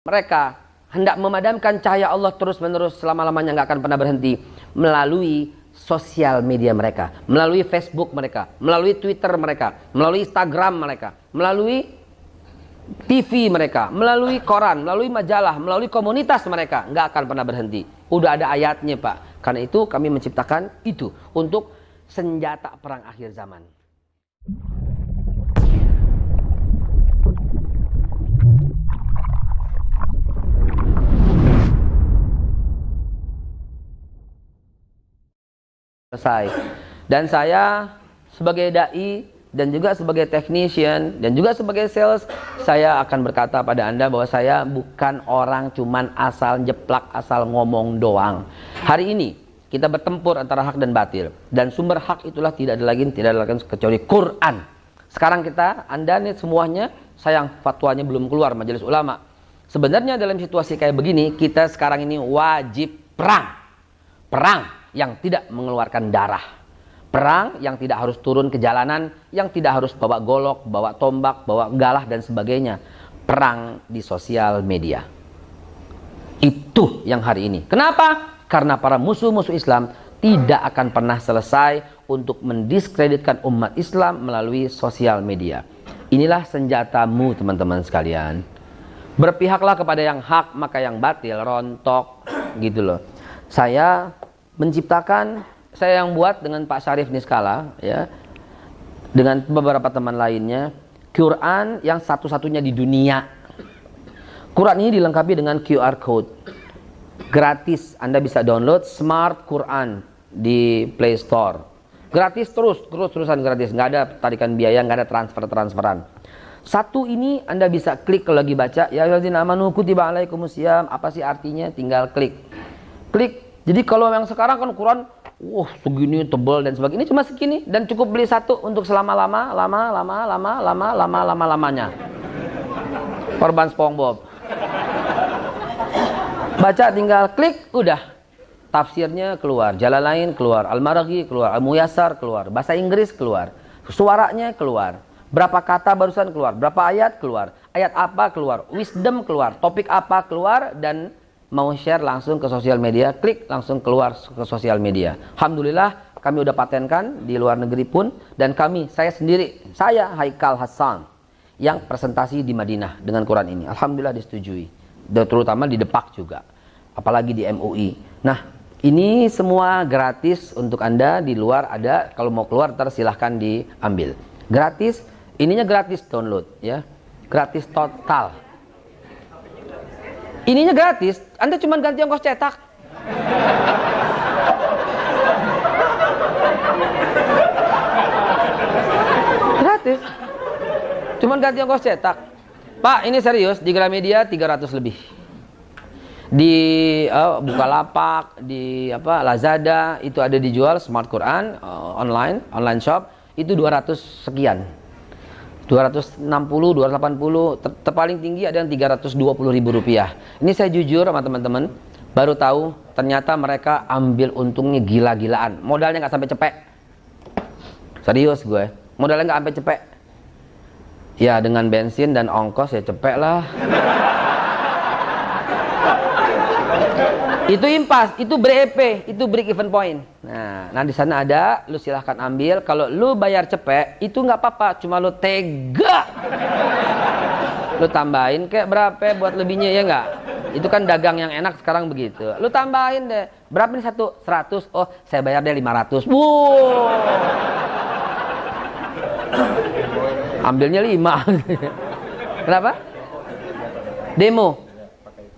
Mereka hendak memadamkan cahaya Allah terus-menerus selama-lamanya, nggak akan pernah berhenti, melalui sosial media mereka, melalui Facebook mereka, melalui Twitter mereka, melalui Instagram mereka, melalui TV mereka, melalui koran, melalui majalah, melalui komunitas mereka, nggak akan pernah berhenti. Udah ada ayatnya, Pak. Karena itu kami menciptakan itu untuk senjata perang akhir zaman. Selesai. Dan saya sebagai dai dan juga sebagai technician dan juga sebagai sales, saya akan berkata pada Anda bahwa saya bukan orang cuman asal jeplak, asal ngomong doang. Hari ini kita bertempur antara hak dan batil, dan sumber hak itulah tidak ada lagi kecuali Quran. Sekarang Anda nih semuanya, sayang fatwanya belum keluar Majelis Ulama. Sebenarnya dalam situasi kayak begini, kita sekarang ini wajib perang yang tidak mengeluarkan darah, perang yang tidak harus turun ke jalanan, yang tidak harus bawa golok, bawa tombak, bawa galah dan sebagainya. Perang di sosial media. Itu yang hari ini. Kenapa? Karena para musuh-musuh Islam tidak akan pernah selesai untuk mendiskreditkan umat Islam melalui sosial media. Inilah senjatamu, teman-teman sekalian. Berpihaklah kepada yang hak, maka yang batil rontok, gitu loh. Saya menciptakan, saya yang buat dengan Pak Syarif Niskala, ya, dengan beberapa teman lainnya, Quran yang satu-satunya di dunia. Quran ini dilengkapi dengan QR code, gratis. Anda bisa download Smart Quran di Play Store, gratis terusan gratis, nggak ada tarikan biaya, nggak ada transferan. Satu ini Anda bisa klik kalau lagi baca, ya ayyuhallazina amanu kutiba alaikumusiyam, apa sih artinya? Tinggal klik. Jadi kalau yang sekarang kan Quran, segini tebal dan sebagainya, ini cuma segini dan cukup beli satu untuk lamanya. Korban SpongeBob. Baca tinggal klik, udah. Tafsirnya keluar, jalan lain keluar, Al-Maraghi keluar, Al-Muyassar keluar, bahasa Inggris keluar, suaranya keluar, berapa kata barusan keluar, berapa ayat keluar, ayat apa keluar, wisdom keluar, topik apa keluar, dan mau share langsung ke sosial media, klik langsung keluar ke sosial media. Alhamdulillah kami udah patenkan di luar negeri pun, dan saya sendiri, Haikal Hasan yang presentasi di Madinah dengan Quran ini. Alhamdulillah disetujui, terutama di Depak juga, apalagi di MUI. Nah, ini semua gratis untuk Anda. Di luar ada, kalau mau keluar silahkan diambil. Gratis, ininya gratis download, ya, gratis total. Ininya gratis, Anda cuma ganti ongkos cetak. Gratis. Cuma ganti ongkos cetak. Pak, ini serius, di Gramedia 300 lebih. Di Bukalapak, di Lazada, itu ada dijual Smart Quran online shop, itu 200 sekian. 260, 280, terpaling tinggi ada yang 320 ribu rupiah. Ini saya jujur sama teman-teman, baru tahu ternyata mereka ambil untungnya gila-gilaan. Modalnya nggak sampai cepek. Serius gue, modalnya nggak sampai cepek. Ya dengan bensin dan ongkos ya cepek lah. Itu impas, itu BEP, itu break even point. Nah di sana ada, lu silahkan ambil. Kalau lu bayar cepet, itu nggak apa-apa, cuma lu tega. Lu tambahin kayak berapa buat lebihnya, ya nggak? Itu kan dagang yang enak sekarang begitu. Lu tambahin deh, berapa nih 100? Oh, saya bayar deh 500. Wow. Ambilnya 5. Kenapa? Demo.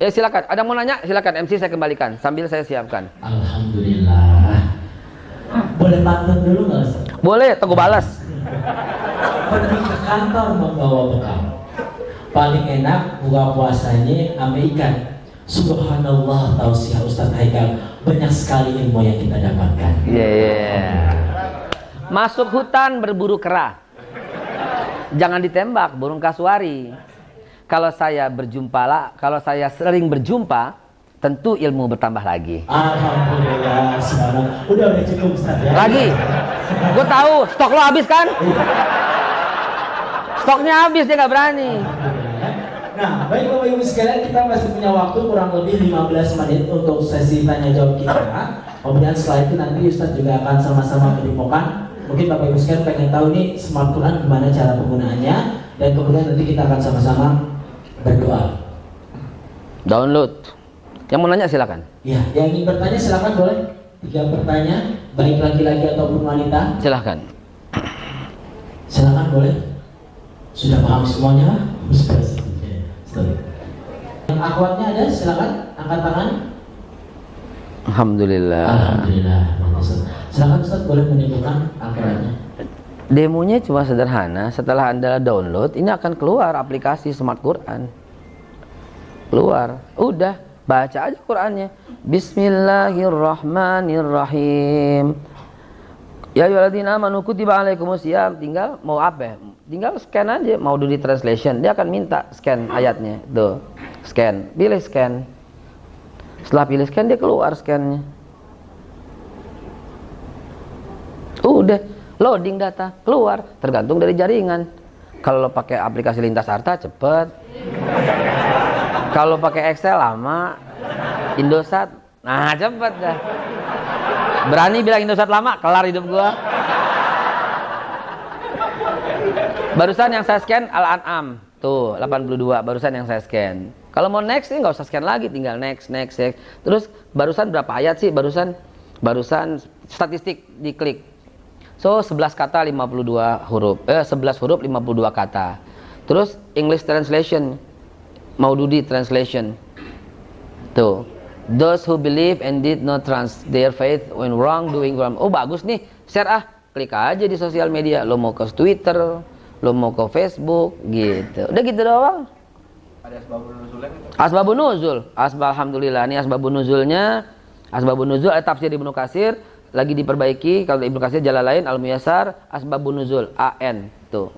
Silakan, ada mau nanya? Silakan, MC saya kembalikan sambil saya siapkan. Alhamdulillah. Boleh pantun dulu nggak, Ustaz? Boleh, tunggu balas. Pergi ke kantor membawa bekal. Paling enak buka puasanya ame ikan. Subhanallah, tausiah Ustaz Haikal. Banyak sekali ilmu yang kita dapatkan. Masuk hutan berburu kera. Jangan ditembak burung kasuari. Kalau saya sering berjumpa, tentu ilmu bertambah lagi. Alhamdulillah, sekarang udah cukup, Ustaz ya. Lagi, gue tahu stok lo habis kan? Stoknya habis, dia nggak berani. Nah, baik Bapak Ibu sekalian, kita masih punya waktu kurang lebih 15 menit untuk sesi tanya jawab kita. Kemudian setelah itu nanti Ustadz juga akan sama-sama mendemokan. Mungkin Bapak Ibu sekalian pengen tahu nih Smart Quran gimana cara penggunaannya, dan kemudian nanti kita akan sama-sama berdoa. Download. Yang mau nanya silakan. Ya, yang ingin bertanya silakan boleh. 3 pertanyaan, baik laki-laki ataupun wanita. Silakan. Silakan boleh. Sudah paham semuanya? Yang akhwatnya ada, silakan angkat tangan. Alhamdulillah. Alhamdulillah. Silakan Ustaz boleh menunjukkan Al-Qur'annya. Demonya cuma sederhana. Setelah Anda download, ini akan keluar aplikasi Smart Quran. Keluar. Udah, baca aja Qurannya. Bismillahirrahmanirrahim. Ya ayyuhalladzina amanu kutiba alaikumusiyam. Tinggal mau apa? Tinggal scan aja, mau do di translation. Dia akan minta scan ayatnya. Tuh, scan. Pilih scan. Setelah pilih scan, dia keluar scannya. Udah, loading data, keluar. Tergantung dari jaringan. Kalau pakai aplikasi Lintas Harta cepet. Kalau pakai Excel lama. Indosat, nah cepet dah. Berani bilang Indosat lama, kelar hidup gua. Barusan yang saya scan Al-An'am. Tuh, 82 barusan yang saya scan. Kalau mau next ini nggak usah scan lagi, tinggal next. Terus barusan berapa ayat sih? Barusan statistik diklik. So 11 kata 52 huruf. 11 huruf 52 kata. Terus English translation. Maududi translation. Tuh. Those who believe and did not trans their faith when wrong doing wrong. Oh bagus nih, share ah. Klik aja di sosial media. Lo mau ke Twitter, lo mau ke Facebook, gitu. Udah gitu doang. Ada asbabun nuzulnya gitu? Asbabun nuzul. Alhamdulillah ini asbabun nuzulnya. Asbabun nuzul ada tafsir Ibnu Katsir lagi diperbaiki. Kalau Ibnu Katsir jalan lain Al-Muyassar asbabun nuzul AN tuh.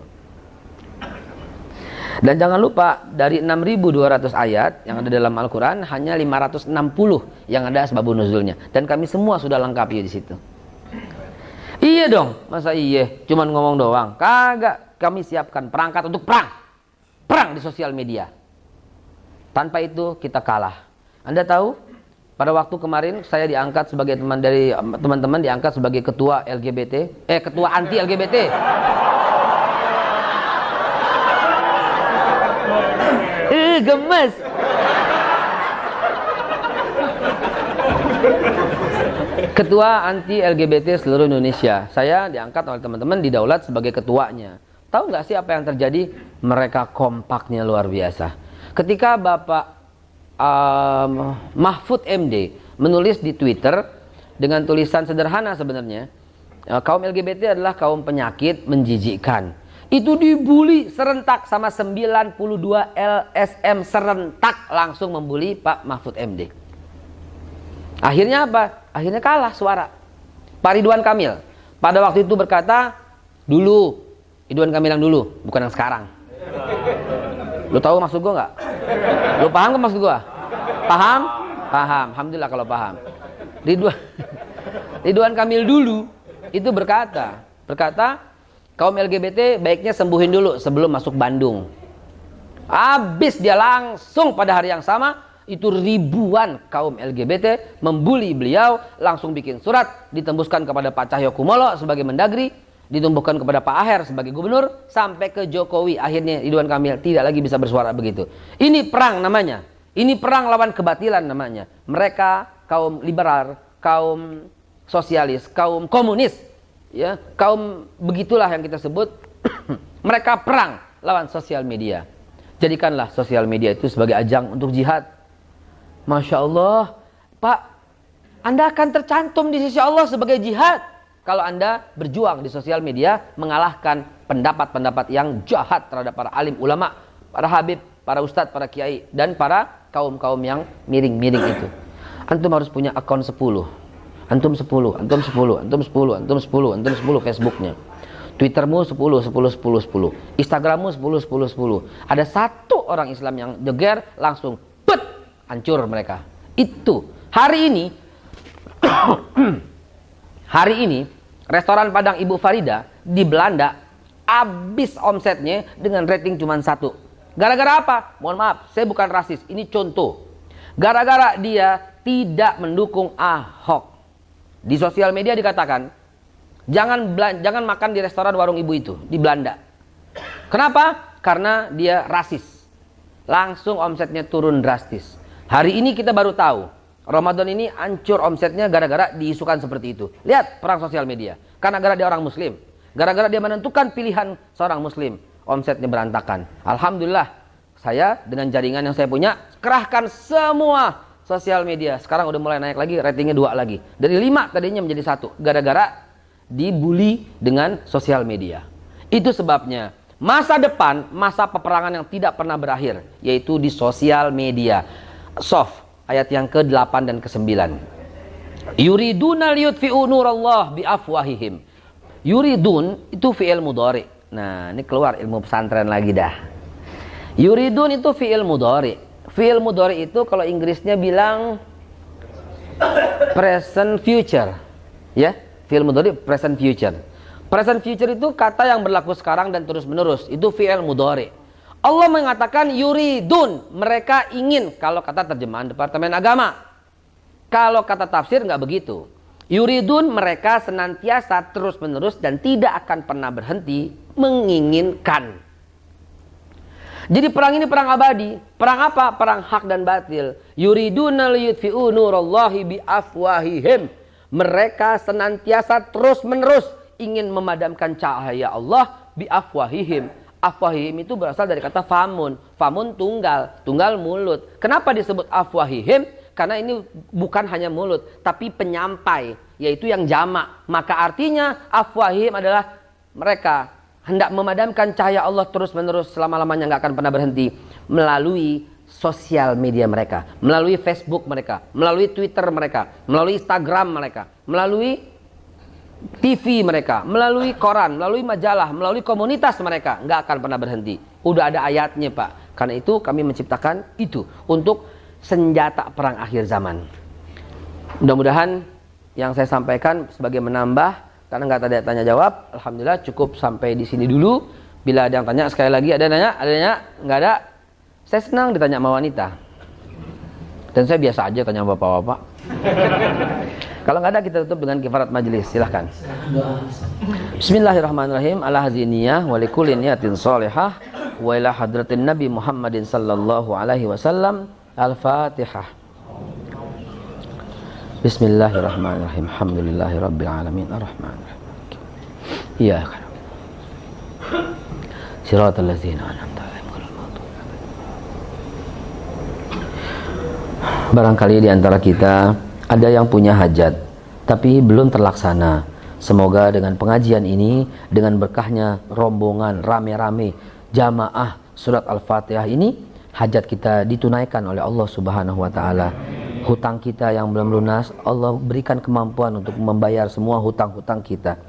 Dan jangan lupa dari 6.200 ayat yang ada dalam Al-Qur'an hanya 560 yang ada asbabun nuzulnya, dan kami semua sudah lengkap ya di situ. Iya dong, masa iya cuman ngomong doang? Kagak, kami siapkan perangkat untuk perang di sosial media. Tanpa itu kita kalah. Anda tahu, pada waktu kemarin saya diangkat sebagai teman-teman diangkat sebagai ketua LGBT, ketua anti LGBT. Gemes. Ketua anti LGBT seluruh Indonesia. Saya diangkat oleh teman-teman di Daulat sebagai ketuanya. Tahu nggak sih apa yang terjadi? Mereka kompaknya luar biasa. Ketika Bapak Mahfud MD menulis di Twitter dengan tulisan sederhana sebenarnya, kaum LGBT adalah kaum penyakit menjijikkan. Itu dibully serentak sama 92 LSM serentak langsung membuli Pak Mahfud MD. Akhirnya apa? Akhirnya kalah suara. Pak Ridwan Kamil pada waktu itu berkata, dulu Ridwan Kamil yang dulu, bukan yang sekarang. Lu tahu maksud gua nggak? Lu paham nggak maksud gua? Paham? Paham. Alhamdulillah kalau paham. Ridwan Kamil dulu itu berkata, kaum LGBT baiknya sembuhin dulu sebelum masuk Bandung. Habis dia langsung pada hari yang sama, itu ribuan kaum LGBT membuli beliau, langsung bikin surat, ditembuskan kepada Pak Cahyokumolo sebagai Mendagri, ditumbuhkan kepada Pak Aher sebagai gubernur, sampai ke Jokowi. Akhirnya Ridwan Kamil tidak lagi bisa bersuara begitu. Ini perang namanya. Ini perang lawan kebatilan namanya. Mereka kaum liberal, kaum sosialis, kaum komunis, ya, kaum begitulah yang kita sebut. Mereka perang lawan sosial media. Jadikanlah sosial media itu sebagai ajang untuk jihad. Masya Allah, Pak, Anda akan tercantum di sisi Allah sebagai jihad kalau Anda berjuang di sosial media mengalahkan pendapat-pendapat yang jahat terhadap para alim ulama, para habib, para ustadz, para kiai, dan para kaum-kaum yang miring-miring itu. Antum harus punya akun 10. Antum 10, antum 10, antum 10, antum 10, antum 10 Facebooknya. Twittermu 10, 10, 10, 10. Instagrammu 10, 10, 10. Ada satu orang Islam yang jeger, langsung pet, hancur mereka. Itu hari ini restoran Padang Ibu Farida di Belanda habis omsetnya dengan rating cuma 1. Gara-gara apa? Mohon maaf, saya bukan rasis. Ini contoh. Gara-gara dia tidak mendukung Ahok. Di sosial media dikatakan, jangan makan di restoran warung ibu itu di Belanda. Kenapa? Karena dia rasis. Langsung omsetnya turun drastis. Hari ini kita baru tahu, Ramadan ini hancur omsetnya gara-gara diisukan seperti itu. Lihat perang sosial media. Karena gara-gara dia orang muslim. Gara-gara dia menentukan pilihan seorang muslim, omsetnya berantakan. Alhamdulillah, saya dengan jaringan yang saya punya, kerahkan semua sosial media. Sekarang udah mulai naik lagi, ratingnya 2 lagi. Dari 5 tadinya menjadi 1. Gara-gara dibully dengan sosial media. Itu sebabnya masa depan, masa peperangan yang tidak pernah berakhir, yaitu di sosial media. Sof, ayat yang ke-8 dan ke-9. Yuriduna liyutfi'u nurallah biafwahihim. Yuridun itu fi'il mudhari. Nah, ini keluar ilmu pesantren lagi dah. Yuridun itu fi'il mudhari. Fi'il mudhari itu kalau Inggrisnya bilang present future. Ya, fi'il mudhari present future. Present future itu kata yang berlaku sekarang dan terus menerus. Itu fi'il mudhari. Allah mengatakan yuridun, mereka ingin. Kalau kata terjemahan Departemen Agama. Kalau kata tafsir nggak begitu. Yuridun, mereka senantiasa terus menerus dan tidak akan pernah berhenti menginginkan. Jadi perang ini perang abadi. Perang apa? Perang hak dan batil. Yuriduna liyutfi'u nurallahi biafwahihim. Mereka senantiasa terus menerus ingin memadamkan cahaya Allah biafwahihim. Afwahihim itu berasal dari kata famun. Famun tunggal, tunggal mulut. Kenapa disebut afwahihim? Karena ini bukan hanya mulut, tapi penyampai, yaitu yang jamak. Maka artinya afwahihim adalah mereka hendak memadamkan cahaya Allah terus menerus selama-lamanya, nggak akan pernah berhenti, melalui sosial media mereka, melalui Facebook mereka, melalui Twitter mereka, melalui Instagram mereka, melalui TV mereka, melalui koran, melalui majalah, melalui komunitas mereka, nggak akan pernah berhenti. Udah ada ayatnya, Pak. Karena itu kami menciptakan itu untuk senjata perang akhir zaman. Mudah-mudahan yang saya sampaikan sebagai menambah, karena nggak ada tanya jawab, alhamdulillah cukup sampai di sini dulu. Bila ada yang tanya, sekali lagi ada nanya, nggak ada. Saya senang ditanya sama wanita. Dan saya biasa aja tanya bapak-bapak. Kalau nggak ada, kita tutup dengan kifarat majelis. Silahkan. Bismillahirrahmanirrahim. Ala haziniyah wa likulli niyatin shalihah wa ila hadratin Nabi Muhammadin sallallahu alaihi wasallam. Al-Fatihah. Bismillahirrahmanirrahim. Alhamdulillahirabbil alamin arrahmanirrahim. Iyyaka siratal ladzina an'amta 'alaihim ghairil maghdubi 'alaihim. Barangkali di antara kita ada yang punya hajat tapi belum terlaksana. Semoga dengan pengajian ini, dengan berkahnya rombongan rame-rame jamaah surat Al-Fatihah ini, hajat kita ditunaikan oleh Allah Subhanahu wa taala. Hutang kita yang belum lunas, Allah berikan kemampuan untuk membayar semua hutang-hutang kita.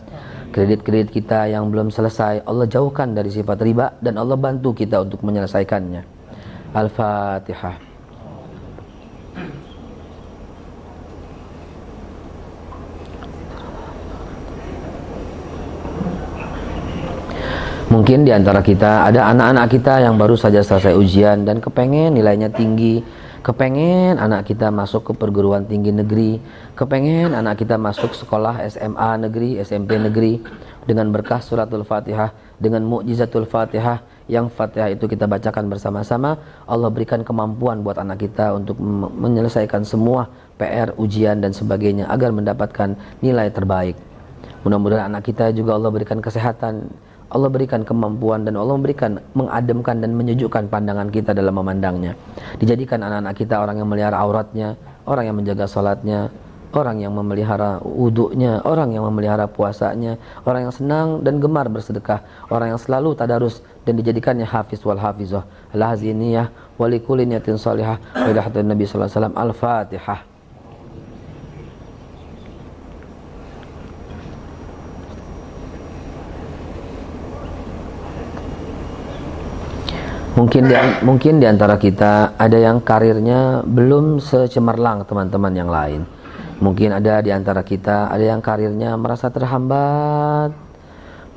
Kredit-kredit kita yang belum selesai, Allah jauhkan dari sifat riba dan Allah bantu kita untuk menyelesaikannya. Al-Fatihah. Mungkin di antara kita ada anak-anak kita yang baru saja selesai ujian dan kepengen nilainya tinggi, kepengen anak kita masuk ke perguruan tinggi negeri, kepengen anak kita masuk sekolah SMA negeri, SMP negeri. Dengan berkah suratul Fatihah, dengan mukjizatul Fatihah, yang Fatihah itu kita bacakan bersama-sama, Allah berikan kemampuan buat anak kita untuk menyelesaikan semua PR, ujian dan sebagainya agar mendapatkan nilai terbaik. Mudah-mudahan anak kita juga Allah berikan kesehatan, Allah berikan kemampuan dan Allah memberikan mengademkan dan menyejukkan pandangan kita dalam memandangnya. Dijadikan anak-anak kita orang yang melihara auratnya, orang yang menjaga salatnya, orang yang memelihara wudhunya, orang yang memelihara puasanya, orang yang senang dan gemar bersedekah, orang yang selalu tadarus dan dijadikannya hafiz wal hafizah. Al-haziniyah wa likulli niyatin shalihah wa ila hadratin Nabi sallallahu alaihi wasallam. Al-Fatihah. Mungkin di antara kita ada yang karirnya belum secemerlang teman-teman yang lain. Mungkin ada di antara kita ada yang karirnya merasa terhambat.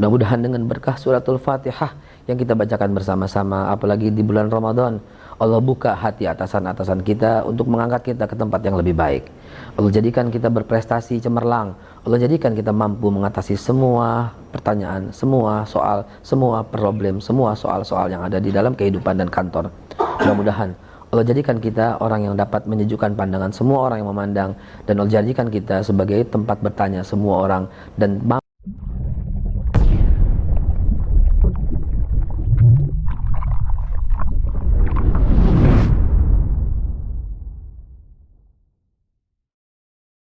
Mudah-mudahan dengan berkah suratul Fatihah yang kita bacakan bersama-sama, apalagi di bulan Ramadan. Allah buka hati atasan-atasan kita untuk mengangkat kita ke tempat yang lebih baik. Allah jadikan kita berprestasi cemerlang. Allah jadikan kita mampu mengatasi semua pertanyaan, semua soal, semua problem, semua soal-soal yang ada di dalam kehidupan dan kantor. Mudah-mudahan Allah jadikan kita orang yang dapat menyejukkan pandangan semua orang yang memandang, dan Allah jadikan kita sebagai tempat bertanya semua orang dan